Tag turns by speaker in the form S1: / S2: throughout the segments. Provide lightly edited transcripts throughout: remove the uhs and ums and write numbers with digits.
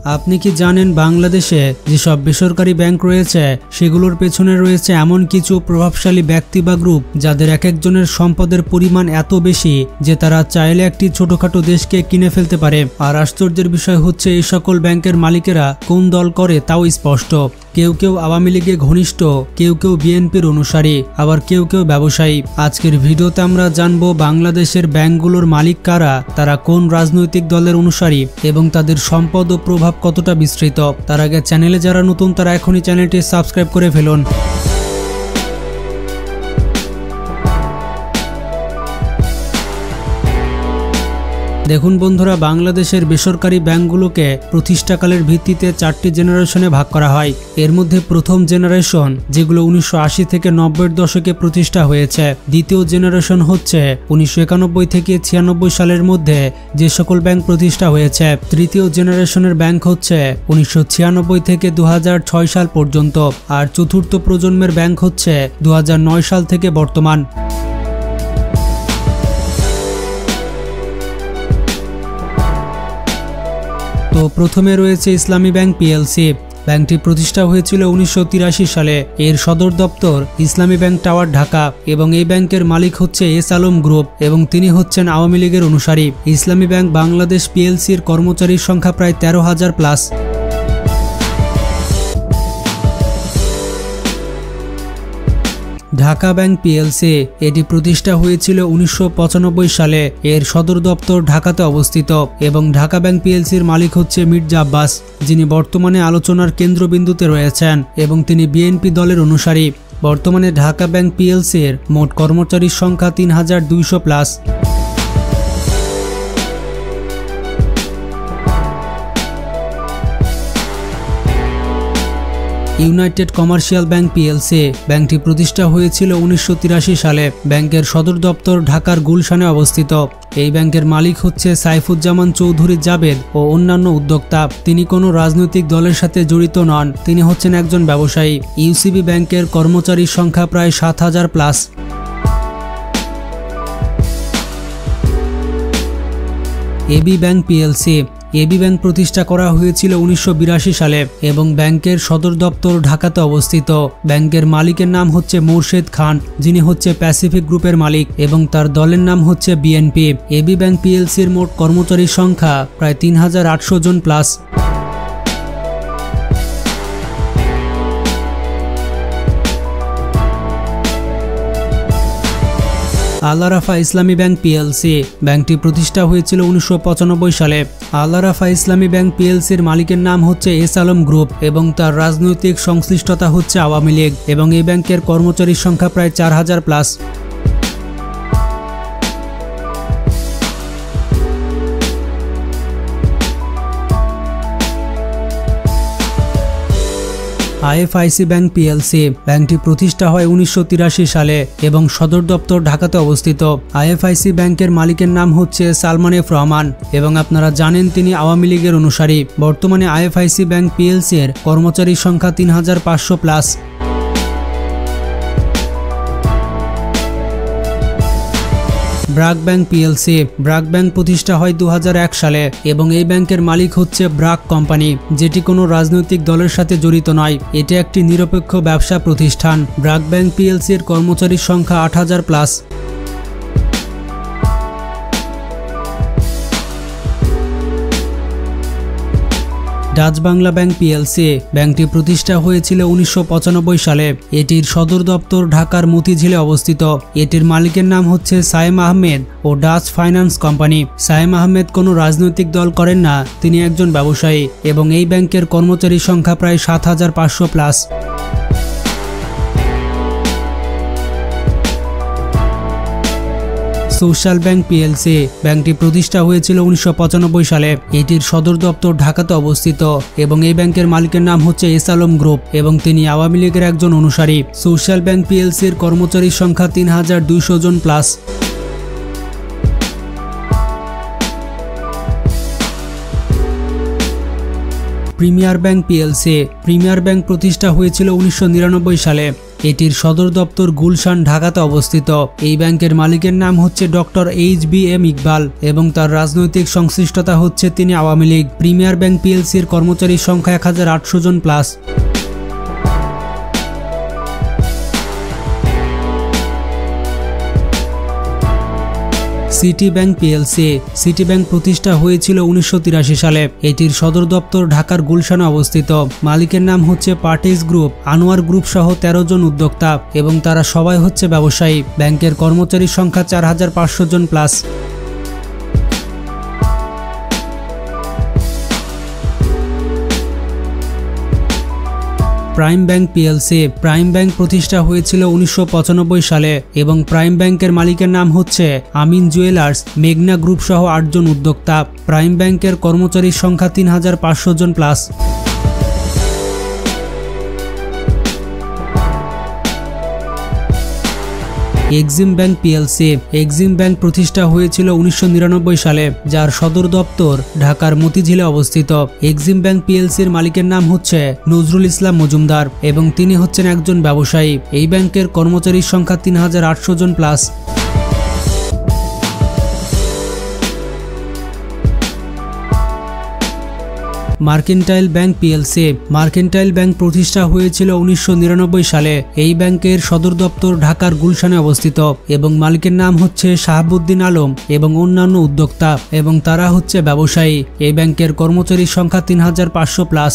S1: আপনি কি জানেন বাংলাদেশে যেসব বেসরকারি ব্যাংক রয়েছে সেগুলোর পেছনে রয়েছে এমন কিছু প্রভাবশালী ব্যক্তি বা গ্রুপ যাদের এক একজনের সম্পদের পরিমাণ এত বেশি যে তারা চাইলে একটি ছোটখাটো দেশকে কিনে ফেলতে পারে। আর আশ্চর্যের বিষয় হচ্ছে এই সকল ব্যাংকের মালিকেরা কোন দল করে তাও স্পষ্ট। কেউ কেউ আওয়ামী লীগে ঘনিষ্ঠ, কেউ কেউ বিএনপির অনুসারী, আবার কেউ কেউ ব্যবসায়ী। আজকের ভিডিওতে আমরা জানবো বাংলাদেশের ব্যাংকগুলোর মালিক কারা, তারা কোন রাজনৈতিক দলের অনুসারী এবং তাদের সম্পদ ও প্রভাব কতটা বিস্তৃত। তার আগে চ্যানেলে যারা নতুন তারা এখনই চ্যানেলটি সাবস্ক্রাইব করে ফেলুন। দেখুন বন্ধুরা, বাংলাদেশের বেসরকারি ব্যাংকগুলোকে প্রতিষ্ঠাকালের ভিত্তিতে 4টি জেনারেশনে ভাগ করা হয়। এর মধ্যে প্রথম জেনারেশন, যেগুলো 1980 থেকে 90-এর দশকে প্রতিষ্ঠা হয়েছে। দ্বিতীয় জেনারেশন হচ্ছে 1991 থেকে 96 সালের মধ্যে যে সকল ব্যাংক প্রতিষ্ঠা হয়েছে। তৃতীয় জেনারেশনের ব্যাংক হচ্ছে 1996 থেকে 2006 সাল পর্যন্ত। আর চতুর্থ প্রজন্মের ব্যাংক হচ্ছে 2009 সাল থেকে বর্তমান। তো প্রথমে রয়েছে ইসলামী ব্যাংক পিএলসি। ব্যাংকটি প্রতিষ্ঠা হয়েছিল 1983 সালে। এর সদর দপ্তর ইসলামী ব্যাংক টাওয়ার, ঢাকা, এবং এই ব্যাংকের মালিক হচ্ছে এস আলম গ্রুপ এবং তিনি হচ্ছেন আওয়ামী লীগের অনুসারী। ইসলামী ব্যাংক বাংলাদেশ পিএলসির কর্মচারীর সংখ্যা প্রায় 13,000 প্লাস। ঢাকা ব্যাংক পিএলসি, এটি প্রতিষ্ঠা হয়েছিল 1995 সালে। এর সদর দপ্তর ঢাকাতে অবস্থিত এবং ঢাকা ব্যাংক পিএলসির মালিক হচ্ছে মির্জা আব্বাস, যিনি বর্তমানে আলোচনার কেন্দ্রবিন্দুতে রয়েছেন এবং তিনি বিএনপি দলের অনুসারী। বর্তমানে ঢাকা ব্যাংক পিএলসির মোট কর্মচারীর সংখ্যা 3200 plus. United Commercial Bank PLC, ব্যাংকটি প্রতিষ্ঠা হয়েছিল 1983 সালে। ব্যাংকের সদর দপ্তর ঢাকার গুলশানে অবস্থিত। এই ব্যাংকের মালিক হচ্ছে সাইফুজ্জামান চৌধুরী জাবেদ ও অন্যান্য উদ্যোক্তা। তিনি কোনো রাজনৈতিক দলের সাথে জড়িত নন, তিনি হচ্ছেন একজন ব্যবসায়ী। ইউসিবি ব্যাংকের কর্মচারীর সংখ্যা প্রায় 7000 plus. AB bank PLC, AB bank প্রতিষ্ঠা করা হয়েছিল 1982 সালে এবং ব্যাংকের সদর দপ্তর ঢাকাতে অবস্থিত। ব্যাংকের মালিকের নাম হচ্ছে মোর্শেদ খান, যিনি হচ্ছে প্যাসিফিক গ্রুপের মালিক এবং তার দলের নাম হচ্ছে বিএনপি। এবি ব্যাংক পিএলসির মোট কর্মচারীর সংখ্যা প্রায় 3800 জন প্লাস। আল আরাফা ইসলামী ব্যাংক পিএলসি, ব্যাংকটি প্রতিষ্ঠা হয়েছিল 1995 সালে। আল আরাফা ইসলামী ব্যাংক পিএলসির মালিকের নাম হচ্ছে এস আলম গ্রুপ এবং তার রাজনৈতিক সংশ্লিষ্টতা হচ্ছে আওয়ামী লীগ এবং এই ব্যাংকের কর্মচারীর সংখ্যা প্রায় 4000 প্লাস। আইএফআইসি ব্যাংক পিএলসি, ব্যাংকটি প্রতিষ্ঠা হয় 1983 সালে এবং সদর দপ্তর ঢাকাতে অবস্থিত। আইএফআইসি ব্যাংকের মালিকের নাম হচ্ছে সালমান এফ রহমান এবং আপনারা জানেন তিনি আওয়ামী লীগের অনুসারী। বর্তমানে আইএফআইসি ব্যাংক পিএলসি এর কর্মচারীর সংখ্যা 3500 plus. BRAC bank PLC, BRAC bank প্রতিষ্ঠা হয় 2001 সালে এবং এই ব্যাংকের মালিক হচ্ছে ব্রাক কোম্পানি, যেটি কোনো রাজনৈতিক দলের সাথে জড়িত নয়। এটি একটি নিরপেক্ষ ব্যবসা প্রতিষ্ঠান। ব্রাক ব্যাংক পিএলসির কর্মচারীর সংখ্যা 8000 plus. Dutch Bangla bank PLC, ব্যাংকটি প্রতিষ্ঠা হয়েছিল 1995 সালে। এটির সদর দপ্তর ঢাকার মতিঝিলে অবস্থিত। এটির মালিকের নাম হচ্ছে সায়েম আহমেদ ও Dutch finance company. Sayem Ahmed কোনো রাজনৈতিক দল করেন না, তিনি একজন ব্যবসায়ী এবং এই ব্যাংকের কর্মচারীর সংখ্যা প্রায় 7500 প্লাস। সোশ্যাল ব্যাংক পিএলসি, ব্যাংকটি প্রতিষ্ঠা হয়েছিল 1995 সালে। এটির সদর দপ্তর ঢাকাতে অবস্থিত এবং এই ব্যাংকের মালিকের নাম হচ্ছে এস আলম গ্রুপ এবং তিনি আওয়ামী লীগের একজন অনুসারী। সোশ্যাল ব্যাংক পিএলসির কর্মচারীর সংখ্যা 3200 জন plus. Premier Bank PLC, Premier Bank প্রতিষ্ঠা হয়েছিল 1999 সালে। এটির সদর দপ্তর গুলশান, ঢাকাতে অবস্থিত। এই ব্যাংকের মালিকের নাম হচ্ছে ডক্টর HBM ইকবাল এবং তার রাজনৈতিক সংশ্লিষ্টতা হচ্ছে তিনি আওয়ামী লীগ। প্রিমিয়ার ব্যাংক পিএলসির কর্মচারীর সংখ্যা 1800 জন plus. City Bank PLC. City Bank প্রতিষ্ঠা হয়েছিল 1983 সালে। এটির সদর দপ্তর ঢাকার গুলশানে অবস্থিত। মালিকের নাম হচ্ছে পার্টিস গ্রুপ, আনোয়ার গ্রুপ সহ 13 জন উদ্যোক্তা এবং তারা সবাই হচ্ছে ব্যবসায়ী। ব্যাংকের কর্মচারীর সংখ্যা 4500 জন plus. Prime Bank PLC. Prime Bank প্রতিষ্ঠা হয়েছিল 1995 সালে এবং প্রাইম ব্যাংকের মালিকের নাম হচ্ছে আমিন জুয়েলার্স, মেঘনা গ্রুপ সহ 8 জন উদ্যোক্তা। প্রাইম ব্যাংকের কর্মচারীর সংখ্যা 3500 জন plus. Exim Bank PLC. Exim Bank প্রতিষ্ঠা হয়েছিল 1999 সালে, যার সদর দপ্তর ঢাকার মতিঝিলে অবস্থিত। এক্সিম ব্যাংক পিএলসির মালিকের নাম হচ্ছে নজরুল ইসলাম মজুমদার এবং তিনি হচ্ছেন একজন ব্যবসায়ী। এই ব্যাংকের কর্মচারীর সংখ্যা 3800 জন plus. Mercantile Bank PLC. Mercantile Bank প্রতিষ্ঠা হয়েছিল 1999 সালে। এই ব্যাংকের সদর দপ্তর ঢাকার গুলশানে অবস্থিত এবং মালিকের নাম হচ্ছে শাহাবুদ্দিন আলম এবং অন্যান্য উদ্যোক্তা এবং তারা হচ্ছে ব্যবসায়ী। এই ব্যাংকের কর্মচারীর সংখ্যা 3500 plus.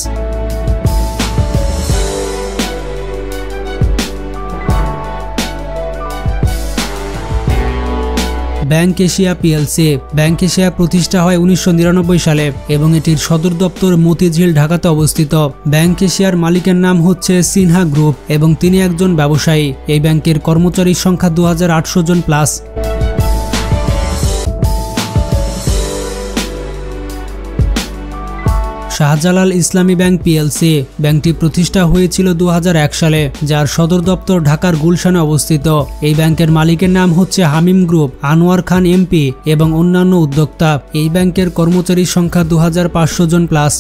S1: Bank Asia PLC. Bank Asia প্রতিষ্ঠা হয় 1999 সালে এবং এটির সদর দপ্তর মতিঝিল, ঢাকাতে অবস্থিত। ব্যাংক এশিয়ার মালিকের নাম হচ্ছে সিনহা গ্রুপ এবং তিনি একজন ব্যবসায়ী। এই ব্যাংকের কর্মচারীর সংখ্যা 2800 জন প্লাস। শাহজালাল ইসলামী ব্যাংক পিএলসি। ব্যাংকটি প্রতিষ্ঠা হয়েছিল 2001 সালে, যার সদর দপ্তর ঢাকার গুলশানে অবস্থিত। এই ব্যাংকের মালিকের নাম হচ্ছে হামিম গ্রুপ, আনোয়ার খান এমপি এবং অন্যান্য উদ্যোক্তা। এই ব্যাংকের কর্মচারীর সংখ্যা 2500 জন plus.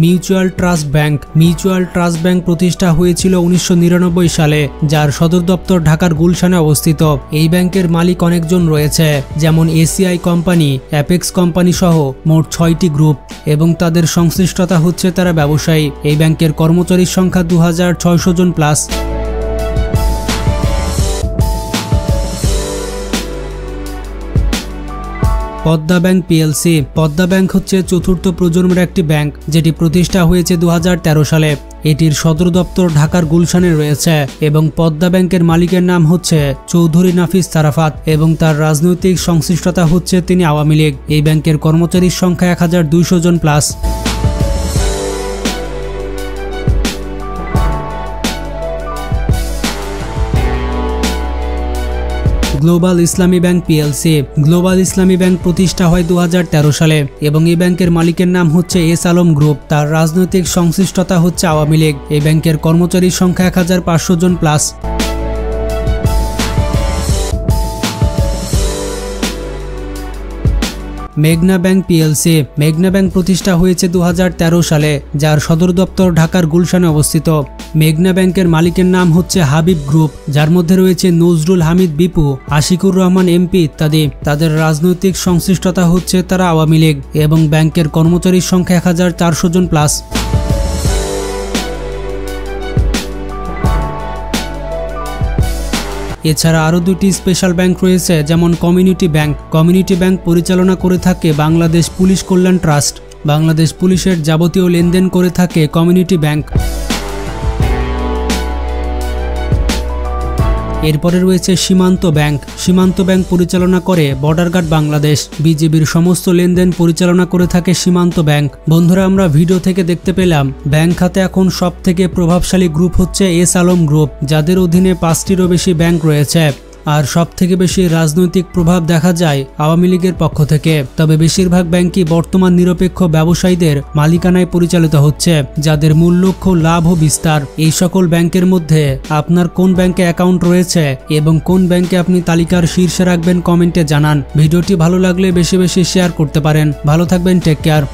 S1: Mutual Trust Bank. Mutual Trust Bank প্রতিষ্ঠা হয়েছিল 1999 সালে, যার সদর দপ্তর ঢাকার গুলশানে অবস্থিত। এই ব্যাংকের মালিক অনেকজন রয়েছে, যেমন এসিআই কোম্পানি, অ্যাপেক্স কোম্পানি সহ মোট 6টি গ্রুপ এবং তাদের সংশ্লিষ্টতা হচ্ছে তারা ব্যবসায়ী। এই ব্যাংকের কর্মচারীর সংখ্যা 2600 জন plus. Padma bank PLC. Padma bank হচ্ছে চতুর্থ প্রজন্মের একটি ব্যাংক, যেটি প্রতিষ্ঠা হয়েছে 2013 সালে। এটির সদর দপ্তর ঢাকার গুলশানে রয়েছে এবং পদ্মা ব্যাংকের মালিকের নাম হচ্ছে চৌধুরী নাফিস তারাফাত এবং তার রাজনৈতিক সংশ্লিষ্টতা হচ্ছে তিনি আওয়ামী লীগ। এই ব্যাংকের কর্মচারীর সংখ্যা 1200 জন প্লাস। গ্লোবাল ইসলামী ব্যাংক পিএলসি। গ্লোবাল ইসলামী ব্যাংক প্রতিষ্ঠা হয় 2013 সালে এবং এই ব্যাংকের মালিকের নাম হচ্ছে এস আলম গ্রুপ। তার রাজনৈতিক সংশ্লিষ্টতা হচ্ছে আওয়ামী লীগ। এই ব্যাংকের কর্মচারীর সংখ্যা 1500 জন প্লাস। মেঘনা ব্যাংক পিএলসি। মেঘনা ব্যাংক প্রতিষ্ঠা হয়েছে 2013 সালে, যার সদর দপ্তর ঢাকার গুলশানে অবস্থিত। মেঘনা ব্যাংকের মালিকের নাম হচ্ছে হাবিব গ্রুপ, যার মধ্যে রয়েছে নজরুল হামিদ বিপু, আশিকুর রহমান এমপি ইত্যাদি। তাদের রাজনৈতিক সংশ্লিষ্টতা হচ্ছে তারা আওয়ামী লীগ এবং ব্যাংকের কর্মচারীর সংখ্যা 1400 জন প্লাস। এছাড়া আরও দুটি স্পেশাল ব্যাংক রয়েছে, যেমন কমিউনিটি ব্যাংক। কমিউনিটি ব্যাংক পরিচালনা করে থাকে বাংলাদেশ পুলিশ কল্যাণ ট্রাস্ট। বাংলাদেশ পুলিশের যাবতীয় লেনদেন করে থাকে কমিউনিটি ব্যাংক। এরপরে রয়েছে সীমান্ত ব্যাংক। সীমান্ত ব্যাংক পরিচালনা করে বর্ডার গার্ড বাংলাদেশ। বিজিবির সমস্ত লেনদেন পরিচালনা করে থাকে সীমান্ত ব্যাংক। বন্ধুরা, আমরা ভিডিও থেকে দেখতে পেলাম ব্যাংক খাতে এখন সবথেকে প্রভাবশালী গ্রুপ হচ্ছে এস আলম গ্রুপ, যাদের অধীনে 5টিরও বেশি ব্যাংক রয়েছে। আর সবথেকে বেশি রাজনৈতিক প্রভাব দেখা যায় আওয়ামী লীগের পক্ষ থেকে। তবে বেশিরভাগ ব্যাংকই বর্তমান নিরপেক্ষ ব্যবসায়ীদের মালিকানায় পরিচালিত হচ্ছে, যাদের মূল লক্ষ্য লাভ ও বিস্তার। এই সকল ব্যাংকের মধ্যে আপনার কোন ব্যাংকে অ্যাকাউন্ট রয়েছে এবং কোন ব্যাংকে আপনি তালিকার শীর্ষে রাখবেন কমেন্টে জানান। ভিডিওটি ভালো লাগলে বেশি বেশি শেয়ার করতে পারেন। ভালো থাকবেন, টেক কেয়ার।